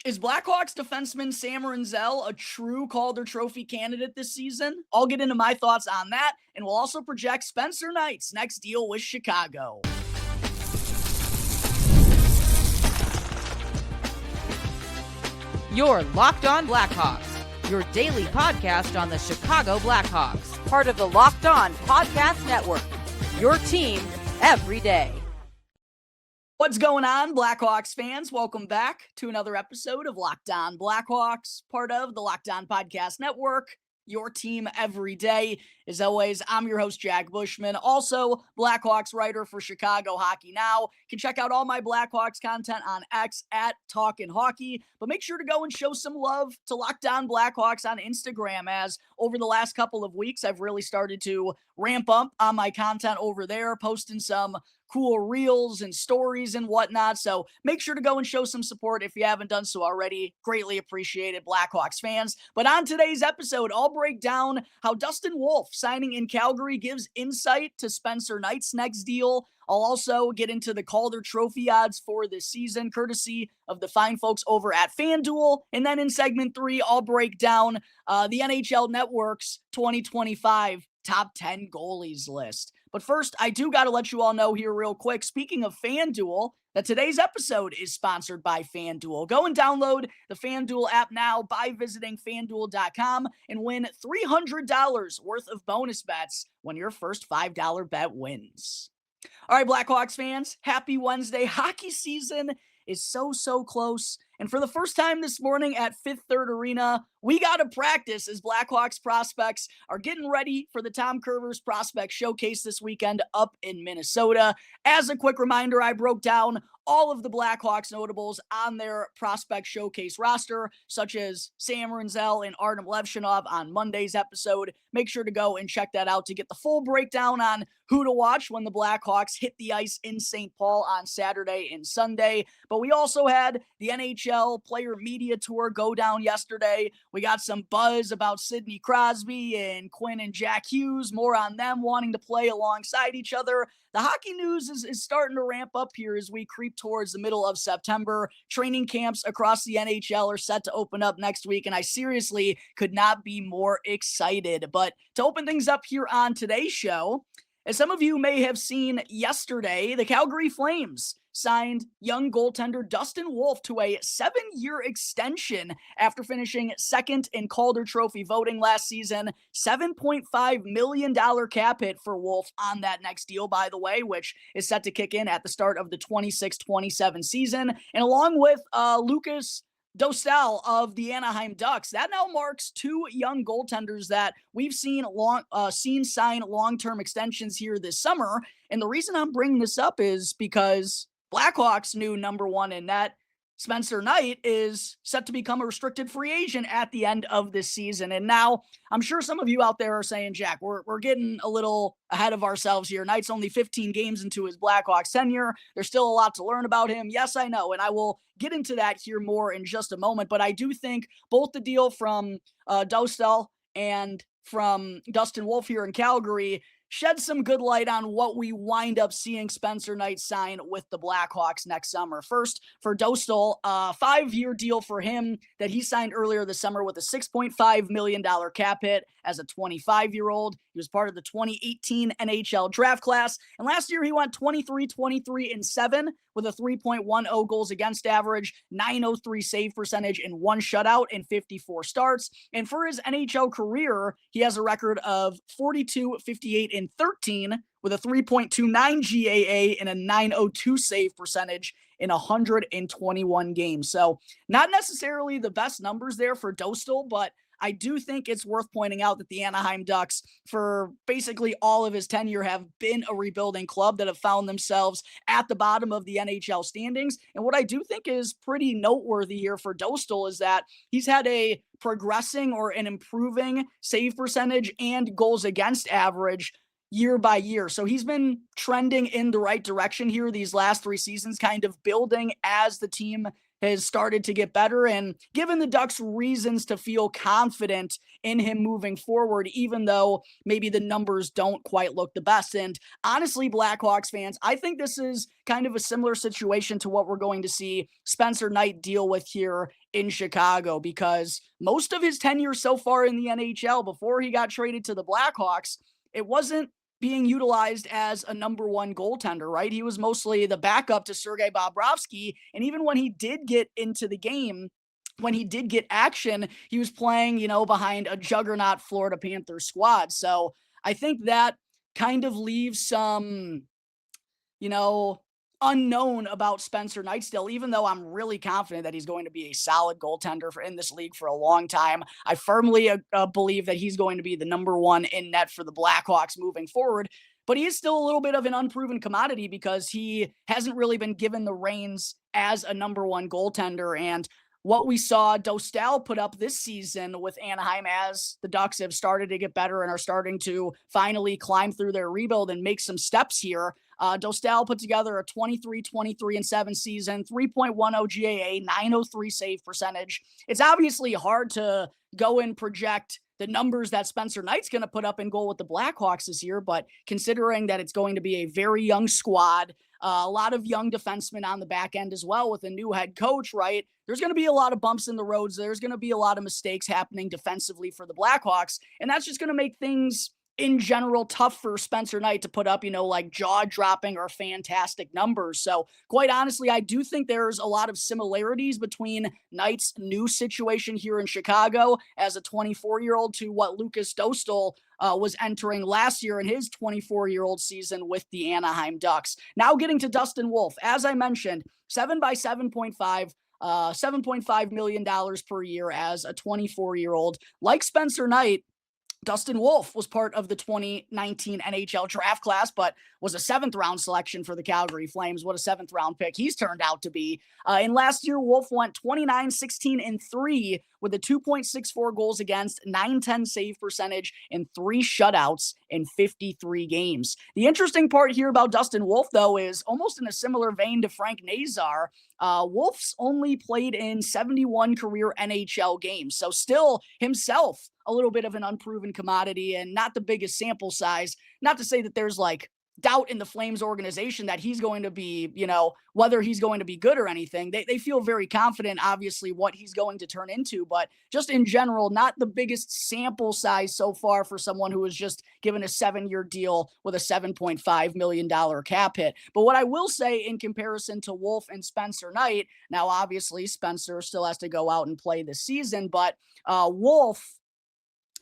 Is Blackhawks defenseman Sam Rinzel a true Calder Trophy candidate this season? I'll get into my thoughts on that, and we'll also project Spencer Knight's next deal with Chicago. You're Locked On Blackhawks, your daily podcast on the Chicago Blackhawks, part of the Locked On Podcast Network, your team every day. What's going on, Blackhawks fans? Welcome back to another episode of Locked On Blackhawks, part of the Locked On Podcast Network, your team every day. As always, I'm your host, Jack Bushman, also Blackhawks writer for Chicago Hockey Now. You can check out all my Blackhawks content on X at Talkin' Hockey, but make sure to go and show some love to Locked On Blackhawks on Instagram, as over the last couple of weeks, I've really started to ramp up on my content over there, posting some cool reels and stories and whatnot. So make sure to go and show some support if you haven't done so already. Greatly appreciated, Blackhawks fans. But on today's episode, I'll break down how Dustin Wolf signing in Calgary gives insight to Spencer Knight's next deal. I'll also get into the Calder Trophy odds for this season, courtesy of the fine folks over at FanDuel. And then in segment 3, I'll break down the NHL Network's 2025 top 10 goalies list. But first, I do got to let you all know here real quick, speaking of FanDuel, that today's episode is sponsored by FanDuel. Go and download the FanDuel app now by visiting FanDuel.com and win $300 worth of bonus bets when your first $5 bet wins. All right, Blackhawks fans, happy Wednesday. Hockey season is so close. And for the first time this morning at Fifth Third Arena, we got to practice as Blackhawks prospects are getting ready for the Tom Curvers Prospect Showcase this weekend up in Minnesota. As a quick reminder, I broke down all of the Blackhawks notables on their Prospect Showcase roster, such as Sam Rinzel and Artem Levshinov on Monday's episode. Make sure to go and check that out to get the full breakdown on who to watch when the Blackhawks hit the ice in St. Paul on Saturday and Sunday. But we also had the NHL Player Media Tour go down yesterday. We got some buzz about Sidney Crosby and Quinn and Jack Hughes, more on them wanting to play alongside each other. The hockey news is starting to ramp up here as we creep towards the middle of September. Training camps across the NHL are set to open up next week, and I seriously could not be more excited. But to open things up here on today's show, as some of you may have seen yesterday, the Calgary Flames signed young goaltender Dustin Wolf to a 7-year extension after finishing second in Calder Trophy voting last season. $7.5 million cap hit for Wolf on that next deal, by the way, which is set to kick in at the start of the 26-27 season. And along with Lucas Dostal of the Anaheim Ducks, that now marks 2 young goaltenders that we've seen sign long-term extensions here this summer. And the reason I'm bringing this up is because Blackhawks' new number 1 in net, Spencer Knight, is set to become a restricted free agent at the end of this season. And now I'm sure some of you out there are saying, Jack, we're getting a little ahead of ourselves here. Knight's only 15 games into his Blackhawks tenure. There's still a lot to learn about him. Yes, I know. And I will get into that here more in just a moment. But I do think both the deal from Dostal and from Dustin Wolf here in Calgary shed some good light on what we wind up seeing Spencer Knight sign with the Blackhawks next summer. First, for Dostal, a 5-year deal for him that he signed earlier this summer with a $6.5 million cap hit as a 25-year-old. He was part of the 2018 NHL draft class, and last year he went 23-23-7 with a 3.10 goals against average, 903 save percentage, and 1 shutout in 54 starts. And for his NHL career, he has a record of 42-58-13 with a 3.29 GAA and a 902 save percentage in 121 games. So not necessarily the best numbers there for Dostal, but I do think it's worth pointing out that the Anaheim Ducks, for basically all of his tenure, have been a rebuilding club that have found themselves at the bottom of the NHL standings. And what I do think is pretty noteworthy here for Dostal is that he's had a progressing or an improving save percentage and goals against average year by year. So he's been trending in the right direction here these last 3 seasons, kind of building as the team has started to get better and given the Ducks reasons to feel confident in him moving forward, even though maybe the numbers don't quite look the best. And honestly, Blackhawks fans, I think this is kind of a similar situation to what we're going to see Spencer Knight deal with here in Chicago, because most of his tenure so far in the NHL before he got traded to the Blackhawks, it wasn't being utilized as a number one goaltender, right? He was mostly the backup to Sergei Bobrovsky. And even when he did get into the game, when he did get action, he was playing, behind a juggernaut Florida Panthers squad. So I think that kind of leaves some, unknown about Spencer Knight still, even though I'm really confident that he's going to be a solid goaltender in this league for a long time. I firmly believe that he's going to be the number one in net for the Blackhawks moving forward. But he is still a little bit of an unproven commodity because he hasn't really been given the reins as a number one goaltender. And what we saw Dostal put up this season with Anaheim as the Ducks have started to get better and are starting to finally climb through their rebuild and make some steps here. Dostal put together a 23-23-7 season, 3.10 GAA, 903 save percentage. It's obviously hard to go and project the numbers that Spencer Knight's going to put up in goal with the Blackhawks this year, but considering that it's going to be a very young squad, a lot of young defensemen on the back end as well with a new head coach, right? There's going to be a lot of bumps in the roads. There's going to be a lot of mistakes happening defensively for the Blackhawks, and that's just going to make things in general tough for Spencer Knight to put up, like jaw-dropping or fantastic numbers. So quite honestly, I do think there's a lot of similarities between Knight's new situation here in Chicago as a 24-year-old to what Lucas Dostal was entering last year in his 24-year-old season with the Anaheim Ducks. Now getting to Dustin Wolf, as I mentioned, 7 by $7.5 million per year as a 24-year-old. Like Spencer Knight, Dustin Wolf was part of the 2019 NHL draft class, but was a 7th-round selection for the Calgary Flames. What a 7th-round pick he's turned out to be. And last year, Wolf went 29, 16, and 3 with a 2.64 goals against, 910 save percentage, and 3 shutouts in 53 games. The interesting part here about Dustin Wolf, though, is almost in a similar vein to Frank Nazar. Wolf's only played in 71 career NHL games, so still himself a little bit of an unproven commodity and not the biggest sample size. Not to say that there's doubt in the Flames organization that he's going to be, whether he's going to be good or anything. They feel very confident, obviously, what he's going to turn into, but just in general, not the biggest sample size so far for someone who was just given a 7-year deal with a $7.5 million cap hit. But what I will say in comparison to Wolf and Spencer Knight, now obviously Spencer still has to go out and play this season, but Wolf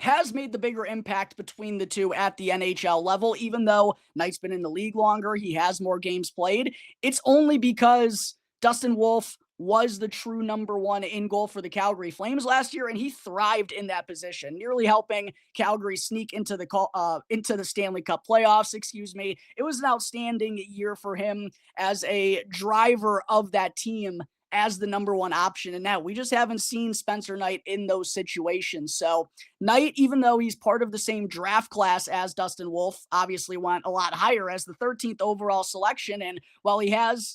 has made the bigger impact between the two at the NHL level. Even though Knight's been in the league longer, he has more games played. It's only because Dustin Wolf was the true number one in goal for the Calgary Flames last year, and he thrived in that position, nearly helping Calgary sneak into the Stanley Cup playoffs. It was an outstanding year for him as a driver of that team as the number one option. And now we just haven't seen Spencer Knight in those situations. So Knight, even though he's part of the same draft class as Dustin Wolf, obviously went a lot higher as the 13th overall selection. And while he has,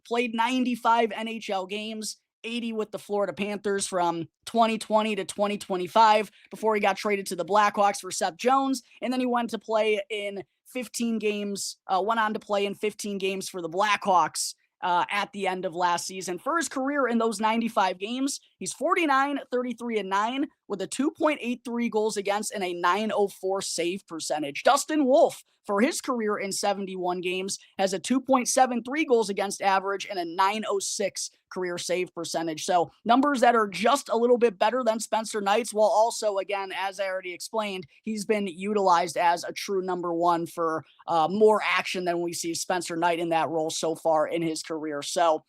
played 95 NHL games, 80 with the Florida Panthers from 2020 to 2025 before he got traded to the Blackhawks for Seth Jones. And then he went on to play in 15 games for the Blackhawks at the end of last season. For his career in those 95 games, he's 49, 33, and 9 with a 2.83 goals against and a 904 save percentage. Dustin Wolf, for his career in 71 games, has a 2.73 goals against average and a 906 career save percentage. So numbers that are just a little bit better than Spencer Knight's, while also, again, as I already explained, he's been utilized as a true number one for more action than we see Spencer Knight in that role so far in his career. So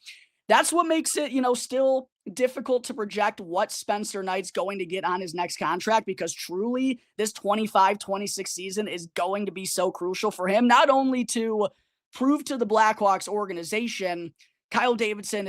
that's what makes it, still difficult to project what Spencer Knight's going to get on his next contract, because truly this 25-26 season is going to be so crucial for him, not only to prove to the Blackhawks organization. Kyle Davidson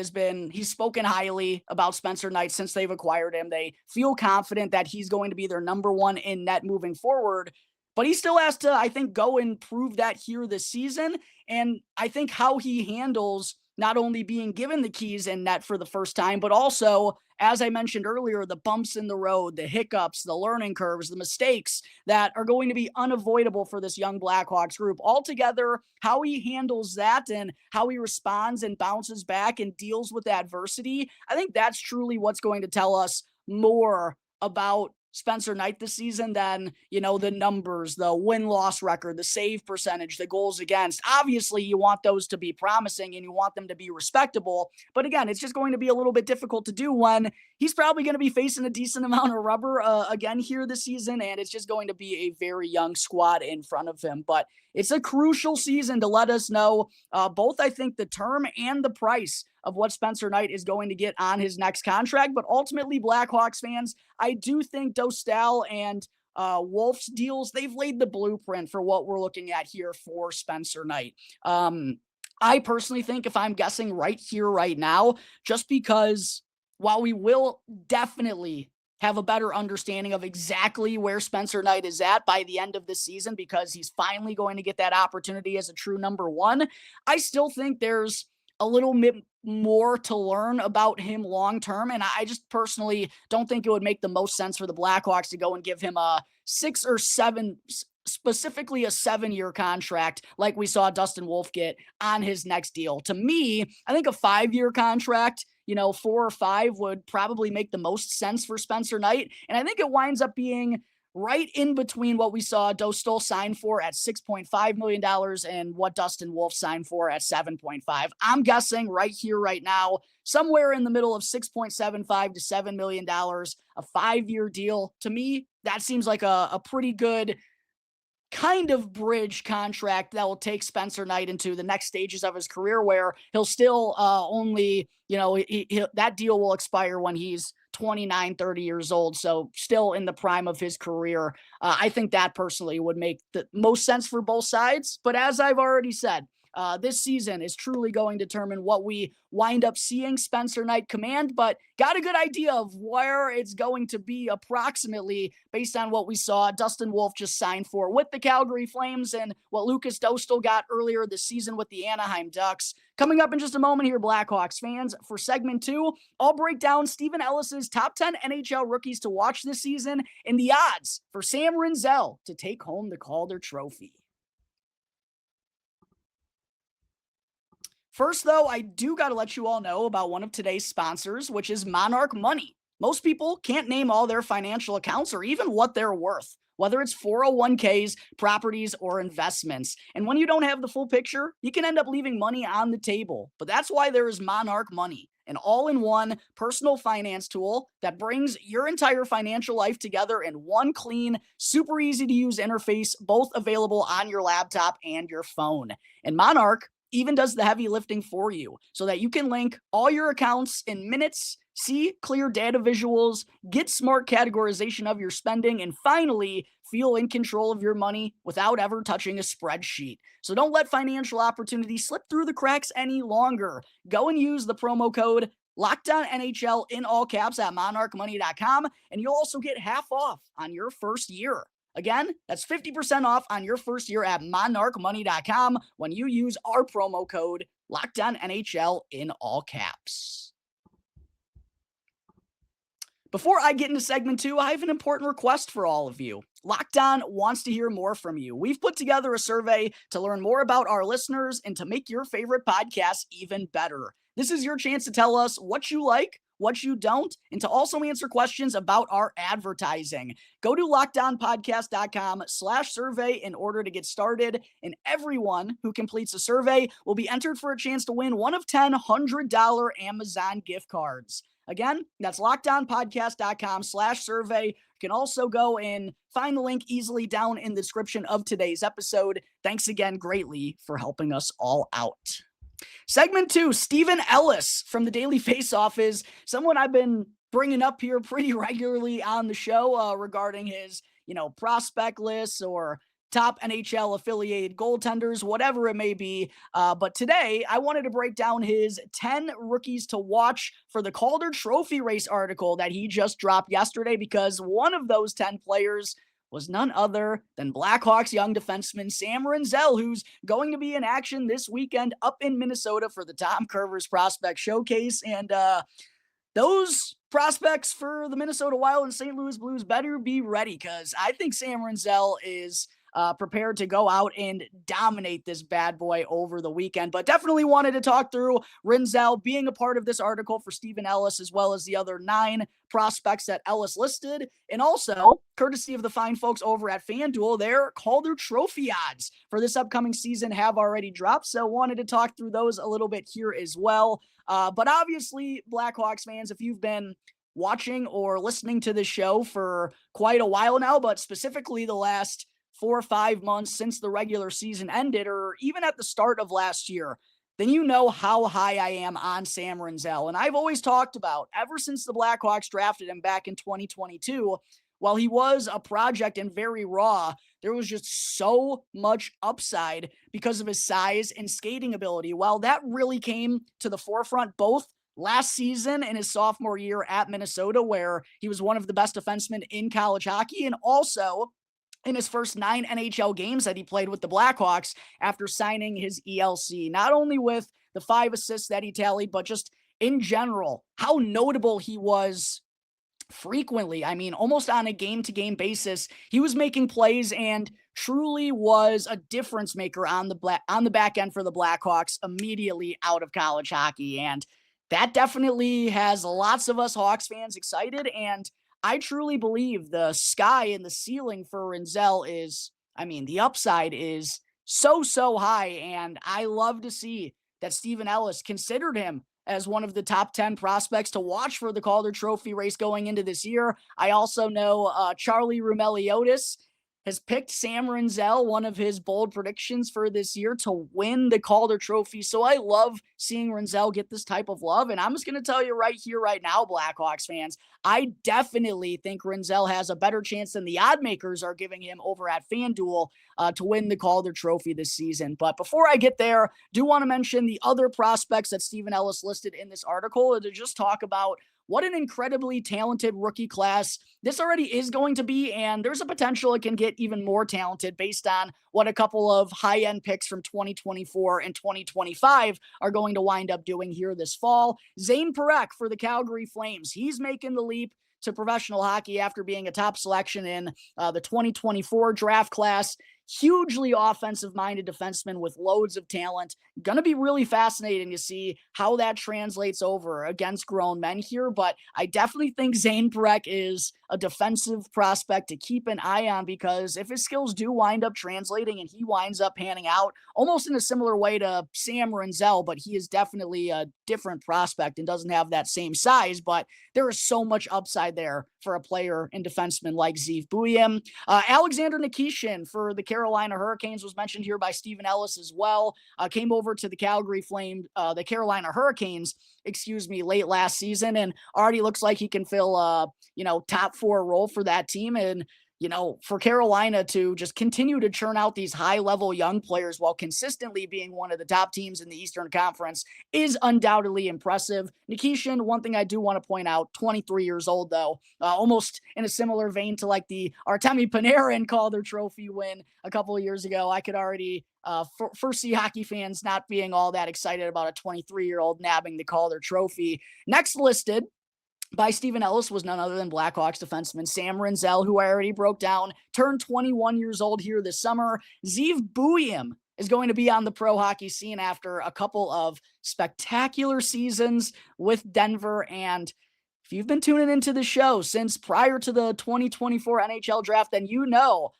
he's spoken highly about Spencer Knight since they've acquired him. They feel confident that he's going to be their number one in net moving forward. But he still has to, I think, go and prove that here this season. And I think how he handles not only being given the keys in net for the first time, but also, as I mentioned earlier, the bumps in the road, the hiccups, the learning curves, the mistakes that are going to be unavoidable for this young Blackhawks group. Altogether, how he handles that and how he responds and bounces back and deals with adversity, I think that's truly what's going to tell us more about Spencer Knight this season than, the numbers, the win-loss record, the save percentage, the goals against. Obviously, you want those to be promising and you want them to be respectable. But again, it's just going to be a little bit difficult to do when he's probably going to be facing a decent amount of rubber again here this season, and it's just going to be a very young squad in front of him. But it's a crucial season to let us know both, I think, the term and the price of what Spencer Knight is going to get on his next contract. But ultimately, Blackhawks fans, I do think Dostal and Wolf's deals, they've laid the blueprint for what we're looking at here for Spencer Knight. I personally think, if I'm guessing right here, right now, just because while we will definitely have a better understanding of exactly where Spencer Knight is at by the end of the season, because he's finally going to get that opportunity as a true number one, I still think there's a little bit more to learn about him long term. And I just personally don't think it would make the most sense for the Blackhawks to go and give him a 6 or 7, specifically a 7-year contract like we saw Dustin Wolf get on his next deal. To me, I think a 5-year contract, 4 or 5 would probably make the most sense for Spencer Knight. And I think it winds up being right in between what we saw Dostal sign for at $6.5 million and what Dustin Wolf signed for at $7.5. I'm guessing right here, right now, somewhere in the middle of $6.75 to $7 million, a 5-year deal. To me, that seems like a pretty good kind of bridge contract that will take Spencer Knight into the next stages of his career, where he'll still only, that deal will expire when he's 29, 30 years old. So still in the prime of his career. I think that personally would make the most sense for both sides. But as I've already said, this season is truly going to determine what we wind up seeing Spencer Knight command, but got a good idea of where it's going to be approximately based on what we saw Dustin Wolf just signed for with the Calgary Flames and what Lucas Dostal got earlier this season with the Anaheim Ducks. Coming up in just a moment here, Blackhawks fans, for segment 2, I'll break down Steven Ellis's top 10 NHL rookies to watch this season and the odds for Sam Rinzel to take home the Calder Trophy. First, though, I do got to let you all know about one of today's sponsors, which is Monarch Money. Most people can't name all their financial accounts or even what they're worth, whether it's 401ks, properties, or investments. And when you don't have the full picture, you can end up leaving money on the table. But that's why there is Monarch Money, an all-in-one personal finance tool that brings your entire financial life together in one clean, super easy-to-use interface, both available on your laptop and your phone. And Monarch even does the heavy lifting for you so that you can link all your accounts in minutes, see clear data visuals, get smart categorization of your spending, and finally feel in control of your money without ever touching a spreadsheet. So don't let financial opportunities slip through the cracks any longer. Go and use the promo code LOCKEDONNHL in all caps at monarchmoney.com, and you'll also get half off on your first year. Again, that's 50% off on your first year at monarchmoney.com when you use our promo code LOCKEDONNHL in all caps. Before I get into segment 2, I have an important request for all of you. Locked On wants to hear more from you. We've put together a survey to learn more about our listeners and to make your favorite podcast even better. This is your chance to tell us what you like, what you don't, and to also answer questions about our advertising. Go to LockedOnPodcast.com/survey in order to get started, and everyone who completes a survey will be entered for a chance to win one of 10 $100 Amazon gift cards. Again, that's LockedOnPodcast.com/survey. You can also go and find the link easily down in the description of today's episode. Thanks again greatly for helping us all out. Segment 2, Steven Ellis from the Daily Faceoff is someone I've been bringing up here pretty regularly on the show regarding his, prospect lists or top NHL affiliated goaltenders, whatever it may be. But today I wanted to break down his 10 rookies to watch for the Calder Trophy race article that he just dropped yesterday, because one of those 10 players was none other than Blackhawks young defenseman Sam Rinzel, who's going to be in action this weekend up in Minnesota for the Tom Curvers Prospect Showcase. And those prospects for the Minnesota Wild and St. Louis Blues better be ready, because I think Sam Rinzel is prepared to go out and dominate this bad boy over the weekend. But definitely wanted to talk through Rinzel being a part of this article for Steven Ellis, as well as the other 9 prospects that Ellis listed. And also, courtesy of the fine folks over at FanDuel, their Calder Trophy odds for this upcoming season have already dropped. So wanted to talk through those a little bit here as well. But obviously, Blackhawks fans, if you've been watching or listening to this show for quite a while now, but specifically the last 4 or 5 months since the regular season ended, or even at the start of last year, then you know how high I am on Sam Rinzel. And I've always talked about, ever since the Blackhawks drafted him back in 2022, while he was a project and very raw, there was just so much upside because of his size and skating ability. While that really came to the forefront both last season and his sophomore year at Minnesota, where he was one of the best defensemen in college hockey, and also in his first 9 NHL games that he played with the Blackhawks after signing his ELC, not only with the 5 assists that he tallied, but just in general, how notable he was frequently. I mean, almost on a game-to-game basis, he was making plays and truly was a difference maker on the back end for the Blackhawks immediately out of college hockey. And that definitely has lots of us Hawks fans excited, and I truly believe the sky and the ceiling for Rinzel is, I mean, the upside is so high, and I love to see that Steven Ellis considered him as one of the top 10 prospects to watch for the Calder Trophy race going into this year. I also know Charlie Roumeliotis has picked Sam Rinzel, one of his bold predictions for this year, to win the Calder Trophy. So I love seeing Rinzel get this type of love. And I'm just going to tell you right here, right now, Blackhawks fans, I definitely think Rinzel has a better chance than the odd makers are giving him over at FanDuel to win the Calder Trophy this season. But before I get there, do want to mention the other prospects that Steven Ellis listed in this article, to just talk about what an incredibly talented rookie class this already is going to be, and there's a potential it can get even more talented based on what a couple of high-end picks from 2024 and 2025 are going to wind up doing here this fall. Zane Parekh for the Calgary Flames. He's making the leap to professional hockey after being a top selection in the 2024 draft class. Hugely offensive-minded defenseman with loads of talent. Going to be really fascinating to see how that translates over against grown men here, but I definitely think Zane Parekh is a defensive prospect to keep an eye on, because if his skills do wind up translating and he winds up panning out almost in a similar way to Sam Rinzel, but he is definitely a different prospect and doesn't have that same size, but there is so much upside there for a player and defenseman like Zeev Buium. Alexander Nikishin for the Carolina Hurricanes was mentioned here by Steven Ellis as well. Came over to the the Carolina Hurricanes, late last season, and already looks like he can fill top 4 role for that team. And for Carolina to just continue to churn out these high-level young players while consistently being one of the top teams in the Eastern Conference is undoubtedly impressive. Nikishin, one thing I do want to point out, 23 years old, though, almost in a similar vein to like the Artemi Panarin Calder Trophy win a couple of years ago. I could already foresee hockey fans not being all that excited about a 23-year-old nabbing the Calder Trophy. Next listed by Steven Ellis was none other than Blackhawks defenseman Sam Rinzel, who I already broke down, turned 21 years old here this summer. Zeev Buium is going to be on the pro hockey scene after a couple of spectacular seasons with Denver. And if you've been tuning into the show since prior to the 2024 NHL draft, then you know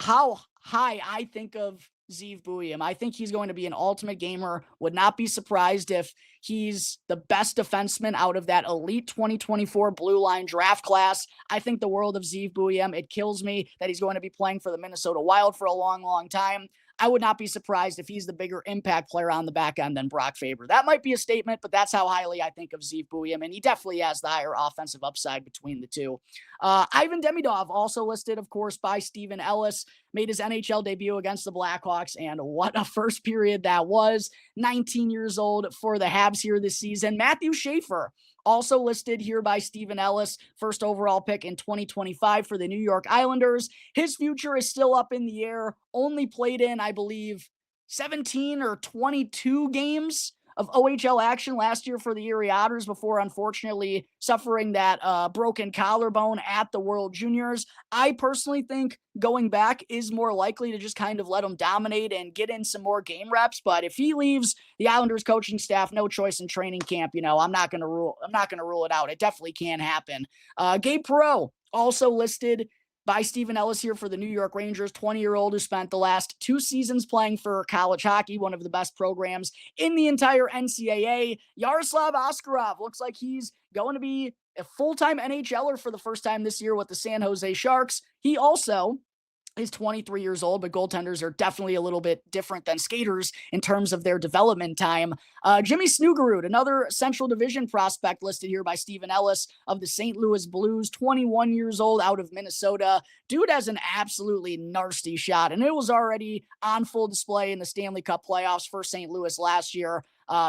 how high I think of Zeev Buium. I think he's going to be an ultimate gamer. Would not be surprised if he's the best defenseman out of that elite 2024 blue line draft class. I think the world of Zeev Buium. It kills me that he's going to be playing for the Minnesota Wild for a long time. I would not be surprised if he's the bigger impact player on the back end than Brock Faber. That might be a statement, but that's how highly I think of Zeev Buium, and he definitely has the higher offensive upside between the two. Ivan Demidov, also listed, of course, by Steven Ellis, made his NHL debut against the Blackhawks, and what a first period that was. 19 years old for the Habs here this season. Matthew Schaefer, Also listed here by Steven Ellis, first overall pick in 2025 for the New York Islanders. His future is still up in the air. Only played in, I believe, 17 or 22 games of OHL action last year for the Erie Otters before unfortunately suffering that broken collarbone at the World Juniors. I personally think going back is more likely to just kind of let him dominate and get in some more game reps. But if he leaves the Islanders coaching staff, no choice in training camp, I'm not going to rule it out. It definitely can happen. Gabe Perreault also listed by Steven Ellis here for the New York Rangers, 20-year-old who spent the last 2 seasons playing for college hockey, one of the best programs in the entire NCAA. Yaroslav Askarov looks like he's going to be a full-time NHLer for the first time this year with the San Jose Sharks. He also is 23 years old, but goaltenders are definitely a little bit different than skaters in terms of their development time. Jimmy Snuggerud, another Central Division prospect listed here by Steven Ellis of the St. Louis Blues, 21 years old out of Minnesota. Dude has an absolutely nasty shot, and it was already on full display in the Stanley Cup playoffs for St. Louis last year.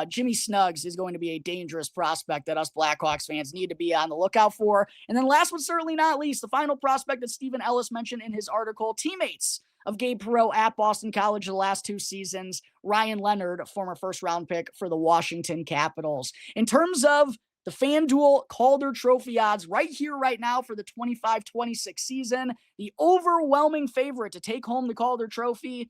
Jimmy Snugs is going to be a dangerous prospect that us Blackhawks fans need to be on the lookout for. And then last but certainly not least, the final prospect that Steven Ellis mentioned in his article, teammates of Gabe Perreault at Boston College the last 2 seasons, Ryan Leonard, former first-round pick for the Washington Capitals. In terms of the FanDuel Calder Trophy odds right here, right now for the 25-26 season, the overwhelming favorite to take home the Calder Trophy,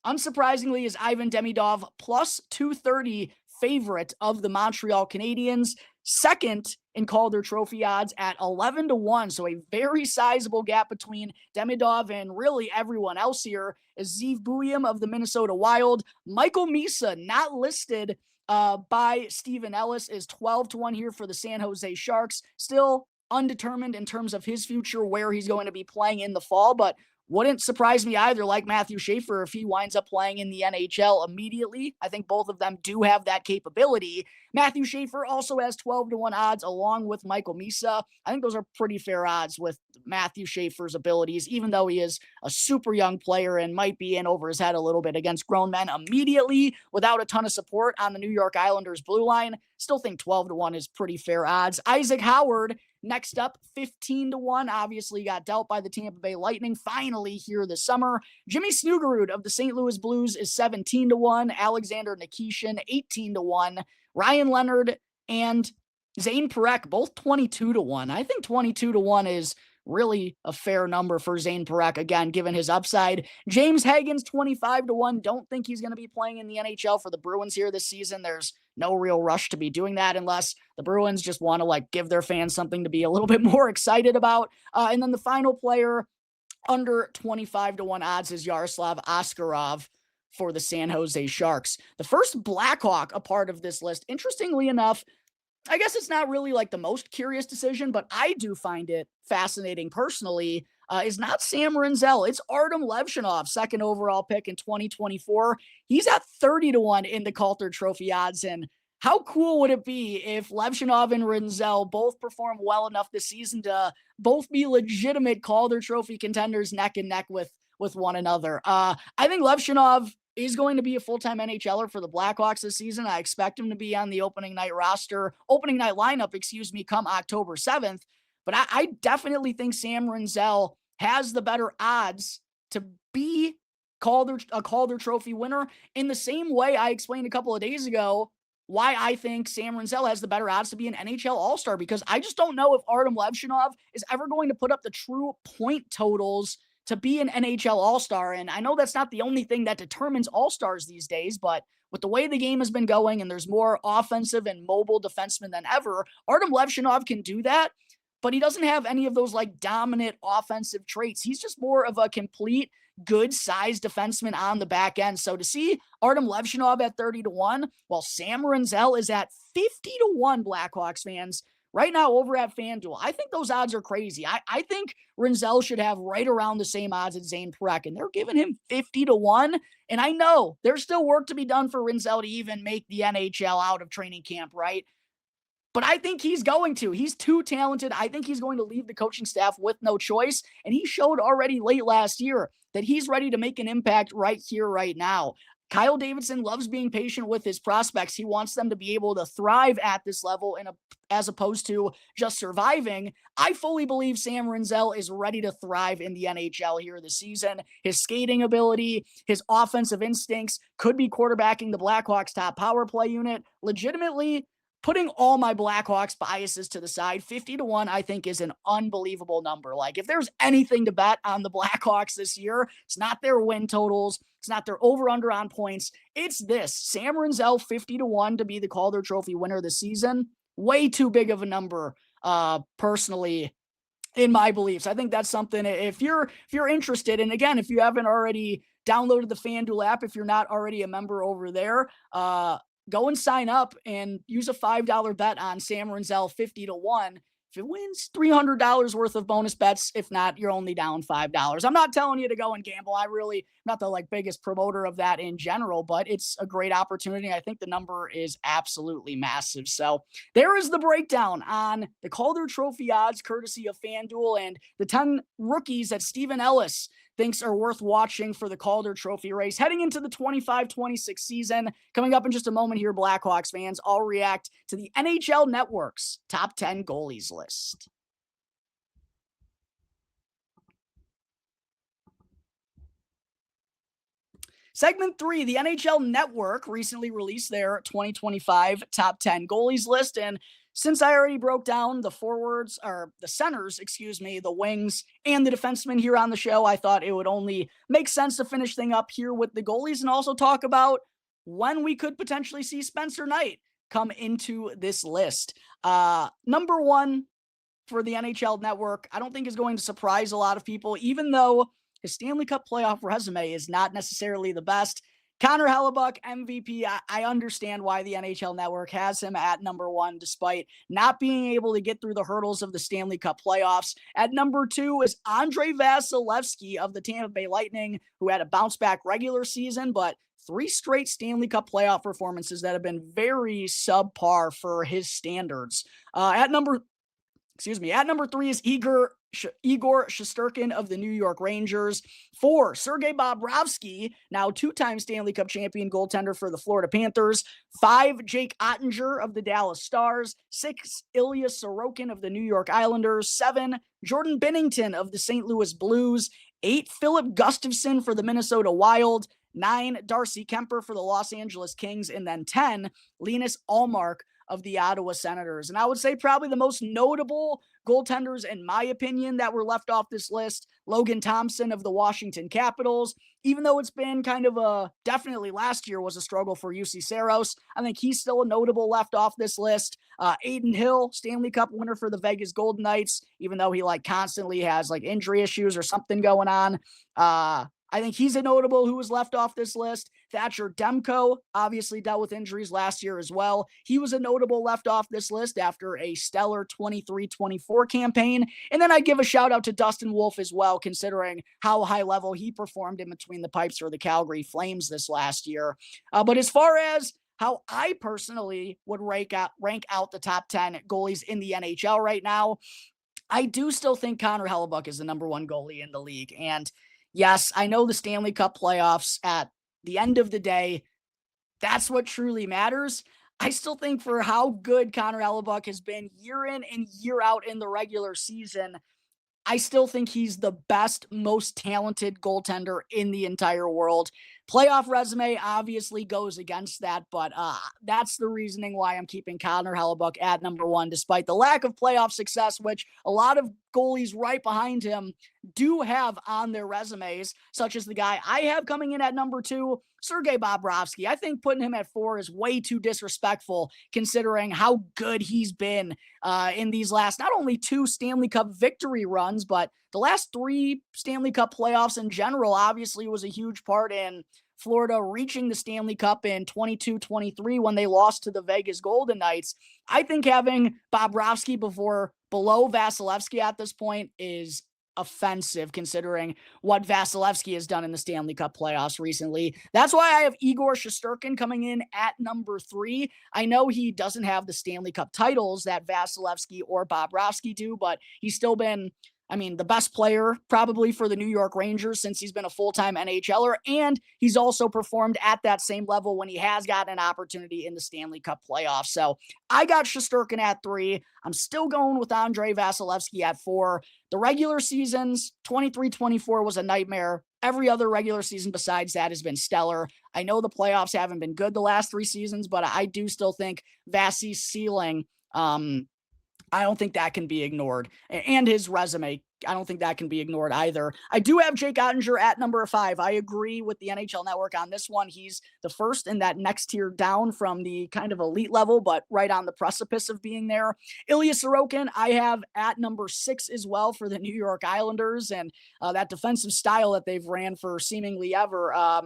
unsurprisingly, is Ivan Demidov, plus 230 favorite of the Montreal Canadiens. Second in Calder Trophy odds at 11-1. So a very sizable gap between Demidov and really everyone else here is Zeev Buium of the Minnesota Wild. Michael Misa, not listed by Steven Ellis, is 12-1 here for the San Jose Sharks. Still undetermined in terms of his future, where he's going to be playing in the fall, but wouldn't surprise me either, like Matthew Schaefer, if he winds up playing in the NHL immediately. I think both of them do have that capability. Matthew Schaefer also has 12-1 odds along with Michael Misa. I think those are pretty fair odds with Matthew Schaefer's abilities, even though he is a super young player and might be in over his head a little bit against grown men immediately without a ton of support on the New York Islanders blue line. Still think 12-1 is pretty fair odds. Isaac Howard, next up, 15-1, obviously got dealt by the Tampa Bay Lightning finally here this summer. Jimmy Snuggerud of the St. Louis Blues is 17-1. Alexander Nikishin, 18-1. Ryan Leonard and Zane Parekh, both 22-1. I think 22-1 is really a fair number for Zane Parekh, again, given his upside. James Hagen's 25-1. Don't think he's going to be playing in the NHL for the Bruins here this season. There's no real rush to be doing that unless the Bruins just want to give their fans something to be a little bit more excited about. And then the final player under 25-1 odds is Yaroslav Askarov for the San Jose Sharks. The first Blackhawk a part of this list, interestingly enough, I guess it's not really the most curious decision, but I do find it fascinating personally, is not Sam Rinzel. It's Artem Levshinov, second overall pick in 2024. He's at 30-1 in the Calder Trophy odds. And how cool would it be if Levshinov and Rinzel both perform well enough this season to both be legitimate Calder Trophy contenders neck and neck with one another? I think Levshinov is going to be a full-time NHLer for the Blackhawks this season. I expect him to be on the opening night lineup, come October 7th. But I definitely think Sam Rinzel has the better odds to be a Calder Trophy winner, in the same way I explained a couple of days ago why I think Sam Rinzel has the better odds to be an NHL All-Star, because I just don't know if Artem Levshinov is ever going to put up the true point totals to be an NHL All-Star. And I know that's not the only thing that determines All-Stars these days, but with the way the game has been going and there's more offensive and mobile defensemen than ever, Artem Levshinov can do that, but he doesn't have any of those dominant offensive traits. He's just more of a complete good-sized defenseman on the back end. So to see Artem Levshinov at 30-1, while Sam Rinzel is at 50-1, Blackhawks fans, right now over at FanDuel, I think those odds are crazy. I think Rinzel should have right around the same odds as Zane Parekh, and they're giving him 50-1. And I know there's still work to be done for Rinzel to even make the NHL out of training camp, right? But I think he's going to. He's too talented. I think he's going to leave the coaching staff with no choice. And he showed already late last year that he's ready to make an impact right here, right now. Kyle Davidson loves being patient with his prospects. He wants them to be able to thrive at this level as opposed to just surviving. I fully believe Sam Rinzel is ready to thrive in the NHL here this season. His skating ability, his offensive instincts, could be quarterbacking the Blackhawks' top power play unit. Legitimately, putting all my Blackhawks biases to the side, 50-1, I think, is an unbelievable number. Like, if there's anything to bet on the Blackhawks this year, it's not their win totals. It's not their over-under on points. It's this. Sam Rinzel, 50-1 to be the Calder Trophy winner this season. Way too big of a number, personally, in my beliefs. I think that's something, if you're interested, and again, if you haven't already downloaded the FanDuel app, if you're not already a member over there, go and sign up and use a $5 bet on Sam Rinzel, 50-1. If it wins, $300 worth of bonus bets. If not, you're only down $5. I'm not telling you to go and gamble. I'm not the biggest promoter of that in general, but it's a great opportunity. I think the number is absolutely massive. So there is the breakdown on the Calder Trophy odds, courtesy of FanDuel, and the 10 rookies that Steven Ellis thinks are worth watching for the Calder Trophy race heading into the 25-26 season. Coming up in just a moment here, Blackhawks fans, I'll react to the NHL Network's top 10 goalies list. Segment 3, the NHL Network recently released their 2025 top 10 goalies list, and since I already broke down the centers, the wings, and the defensemen here on the show, I thought it would only make sense to finish thing up here with the goalies and also talk about when we could potentially see Spencer Knight come into this list. Number 1 for the NHL Network, I don't think is going to surprise a lot of people, even though his Stanley Cup playoff resume is not necessarily the best. Connor Hellebuyck, MVP. I understand why the NHL Network has him at number 1, despite not being able to get through the hurdles of the Stanley Cup playoffs. At number 2 is Andrei Vasilevskiy of the Tampa Bay Lightning, who had a bounce-back regular season, but 3 straight Stanley Cup playoff performances that have been very subpar for his standards. At number 3 is Igor Shesterkin of the New York Rangers. 4, Sergei Bobrovsky, now 2-time Stanley Cup champion goaltender for the Florida Panthers. 5, Jake Ottinger of the Dallas Stars. 6, Ilya Sorokin of the New York Islanders. 7, Jordan Binnington of the St. Louis Blues. 8, Philip Gustafson for the Minnesota Wild. 9, Darcy Kemper for the Los Angeles Kings. And then 10, Linus Ullmark of the Ottawa Senators. And I would say probably the most notable goaltenders, in my opinion, that were left off this list, Logan Thompson of the Washington Capitals. Even though it's been kind of definitely last year was a struggle for UC Saros, I think he's still a notable left off this list. Adin Hill, Stanley Cup winner for the Vegas Golden Knights, even though he constantly has injury issues or something going on. I think he's a notable who was left off this list. Thatcher Demko obviously dealt with injuries last year as well. He was a notable left off this list after a stellar 23-24 campaign. And then I give a shout out to Dustin Wolf as well, considering how high level he performed in between the pipes for the Calgary Flames this last year. But as far as how I personally would rank out the top 10 goalies in the NHL right now, I do still think Connor Hellebuyck is the number 1 goalie in the league. And yes, I know the Stanley Cup playoffs, at the end of the day, that's what truly matters. I still think for how good Connor Hellebuyck has been year in and year out in the regular season, I still think he's the best, most talented goaltender in the entire world. Playoff resume obviously goes against that, but that's the reasoning why I'm keeping Connor Hellebuyck at number 1, despite the lack of playoff success, which a lot of goalies right behind him do have on their resumes, such as the guy I have coming in at number 2, Sergei Bobrovsky. I think putting him at 4 is way too disrespectful, considering how good he's been in these last, not only 2 Stanley Cup victory runs, but the last 3 Stanley Cup playoffs in general. Obviously was a huge part in Florida reaching the Stanley Cup in 22-23 when they lost to the Vegas Golden Knights. I think having Bobrovsky below Vasilevskiy at this point is offensive, considering what Vasilevskiy has done in the Stanley Cup playoffs recently. That's why I have Igor Shesterkin coming in at number 3. I know he doesn't have the Stanley Cup titles that Vasilevskiy or Bobrovsky do, but he's still been I mean, the best player probably for the New York Rangers since he's been a full-time NHLer, and he's also performed at that same level when he has gotten an opportunity in the Stanley Cup playoffs. So I got Shesterkin at 3. I'm still going with Andrei Vasilevsky at 4. The regular seasons, 23-24 was a nightmare. Every other regular season besides that has been stellar. I know the playoffs haven't been good the last 3 seasons, but I do still think Vasi's ceiling, I don't think that can be ignored. And his resume, I don't think that can be ignored either. I do have Jake Ottinger at number 5. I agree with the NHL Network on this one. He's the first in that next tier down from the kind of elite level, but right on the precipice of being there. Ilya Sorokin, I have at number 6 as well for the New York Islanders, and that defensive style that they've ran for seemingly ever.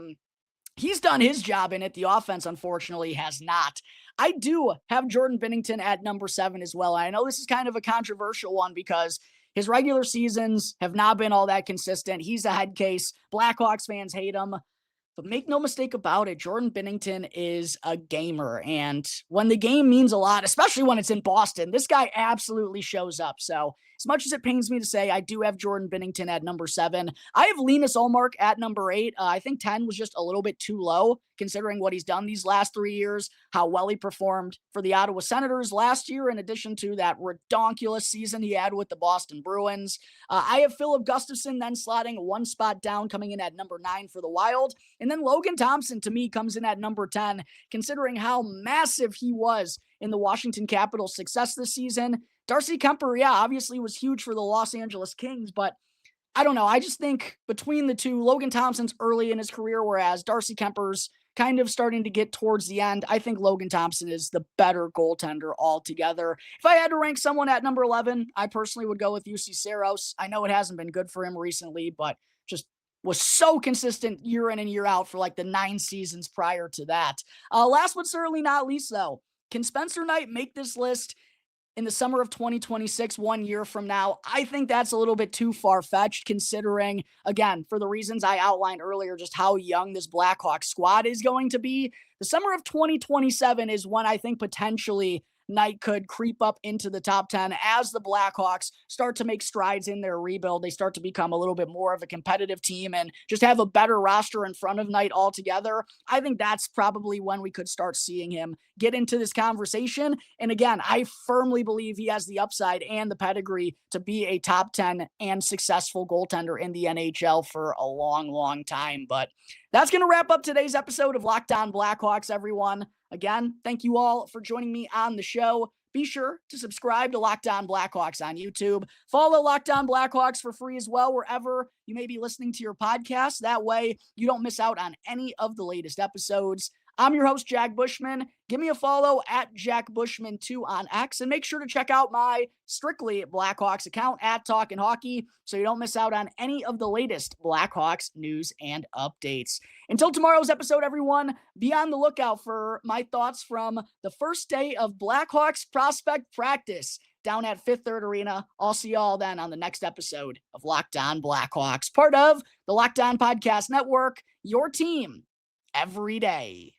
He's done his job in it. The offense, unfortunately, has not. I do have Jordan Binnington at number 7 as well. I know this is kind of a controversial one because his regular seasons have not been all that consistent. He's a head case. Blackhawks fans hate him. But make no mistake about it, Jordan Binnington is a gamer. And when the game means a lot, especially when it's in Boston, this guy absolutely shows up. So as much as it pains me to say, I do have Jordan Binnington at number 7. I have Linus Ullmark at number 8. I think 10 was just a little bit too low considering what he's done these last 3 years, how well he performed for the Ottawa Senators last year, in addition to that redonkulous season he had with the Boston Bruins. I have Philip Gustafsson then slotting 1 spot down, coming in at number 9 for the Wild. And then Logan Thompson, to me, comes in at number 10, considering how massive he was in the Washington Capitals' success this season. Darcy Kemper, yeah, obviously was huge for the Los Angeles Kings, but I don't know. I just think between the two, Logan Thompson's early in his career, whereas Darcy Kemper's kind of starting to get towards the end. I think Logan Thompson is the better goaltender altogether. If I had to rank someone at number 11, I personally would go with UC Saros. I know it hasn't been good for him recently, but just was so consistent year in and year out for like the 9 seasons prior to that. Last but certainly not least, though, can Spencer Knight make this list in the summer of 2026, 1 year from now? I think that's a little bit too far-fetched considering, again, for the reasons I outlined earlier, just how young this Blackhawks squad is going to be. The summer of 2027 is when I think potentially Knight could creep up into the top 10 as the Blackhawks start to make strides in their rebuild. They start to become a little bit more of a competitive team and just have a better roster in front of Knight altogether. I think that's probably when we could start seeing him get into this conversation. And again, I firmly believe he has the upside and the pedigree to be a top 10 and successful goaltender in the NHL for a long, long time. But that's going to wrap up today's episode of Locked On Blackhawks, everyone. Again, thank you all for joining me on the show. Be sure to subscribe to Locked On Blackhawks on YouTube. Follow Locked On Blackhawks for free as well, wherever you may be listening to your podcast. That way, you don't miss out on any of the latest episodes. I'm your host, Jack Bushman. Give me a follow at Jack Bushman2 on X, and make sure to check out my strictly Blackhawks account at Talkin' Hockey so you don't miss out on any of the latest Blackhawks news and updates. Until tomorrow's episode, everyone, be on the lookout for my thoughts from the first day of Blackhawks prospect practice down at Fifth Third Arena. I'll see y'all then on the next episode of Locked On Blackhawks, part of the Locked On Podcast Network, your team every day.